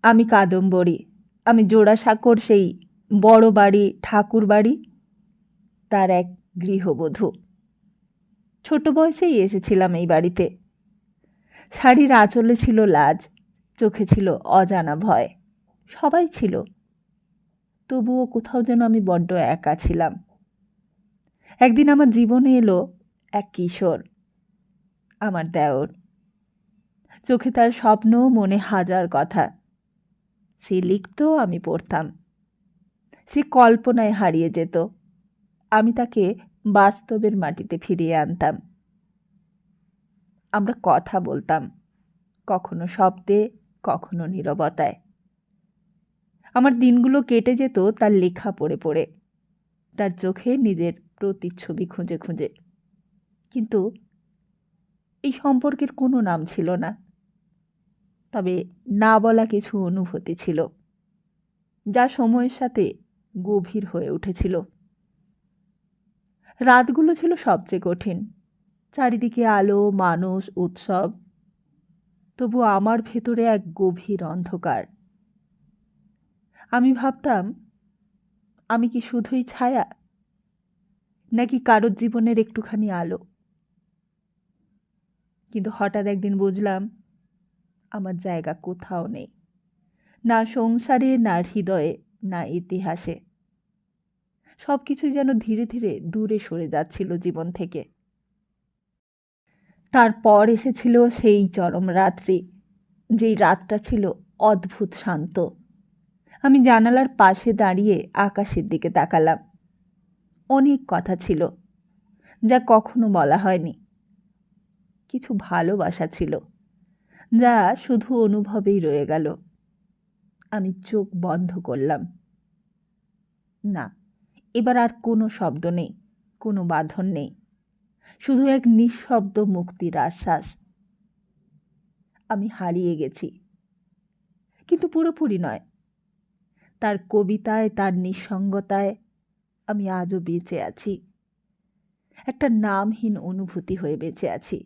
আমি কাদম্বরী, আমি জোড়াসাঁকোর সেই বড় বাড়ি ঠাকুর বাড়ি, তার এক গৃহবধূ। ছোট বয়সেই এসেছিলাম এই বাড়িতে। শাড়ির আঁচলে ছিল লাজ, চোখে ছিল অজানা ভয়। সবাই ছিল, তবুও কোথাও যেন আমি বড্ড একা ছিলাম। একদিন আমার জীবনে এলো এক কিশোর, আমার দেওর। চোখে তার স্বপ্ন, মনে হাজার কথা। সে লিখত, আমি পড়তাম। সে কল্পনায় হারিয়ে যেত, আমি তাকে বাস্তবের মাটিতে ফিরিয়ে আনতাম। আমরা কথা বলতাম, কখনো শব্দে, কখনো নীরবতায়। আমার দিনগুলো কেটে যেত তার লেখা পড়ে পড়ে, তার চোখে নিজের প্রতিচ্ছবি খুঁজে খুঁজে। কিন্তু এই সম্পর্কের কোনো নাম ছিল না, তবে না বলা কিছু অনুভূতি ছিল, যা সময়ের সাথে গভীর হয়ে উঠেছিল। রাতগুলো ছিল সবচেয়ে কঠিন, চারিদিকে আলো, মানুষ, উৎসব। তবু আমার ভেতরে এক গভীর অন্ধকার। আমি ভাবতাম, আমি কি শুধুই ছায়া, নাকি কারোর জীবনের একটুখানি আলো? কিন্তু হঠাৎ একদিন বুঝলাম, আমার জায়গা কোথাও নেই, না সংসারে, না হৃদয়ে, না ইতিহাসে। সবকিছু যেন ধীরে ধীরে দূরে সরে যাচ্ছিল জীবন থেকে। তারপর এসেছিল সেই চরম রাত্রি, যেই রাতটা ছিল অদ্ভুত শান্ত। আমি জানালার পাশে দাঁড়িয়ে আকাশের দিকে তাকালাম। অনেক কথা ছিল, যা কখনো বলা হয়নি। কিছু ভালোবাসা ছিল, যা শুধু অনুভবেই রয়ে গেল। আমি চোখ বন্ধ করলাম। না, এবার আর কোনো শব্দ নেই, কোনো বাঁধন নেই, শুধু এক নিঃশব্দ মুক্তির আশ্বাস। আমি হারিয়ে গেছি, কিন্তু পুরোপুরি নয়। তার কবিতায়, তার নিঃসঙ্গতায় আমি আজও বেঁচে আছি, একটা নামহীন অনুভূতি হয়ে বেঁচে আছি।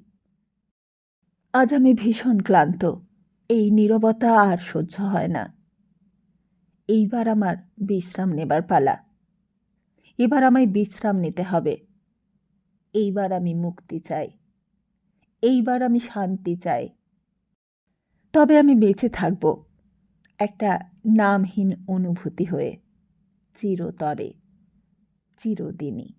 আজ আমি ভীষণ ক্লান্ত, এই নীরবতা আর সহ্য হয় না। এইবার আমার বিশ্রাম নেবার পালা। এবার আমায় বিশ্রাম নিতে হবে। এইবার আমি মুক্তি চাই, এইবার আমি শান্তি চাই। তবে আমি বেঁচে থাকব, একটা নামহীন অনুভূতি হয়ে, চিরতরে, চিরদিনই।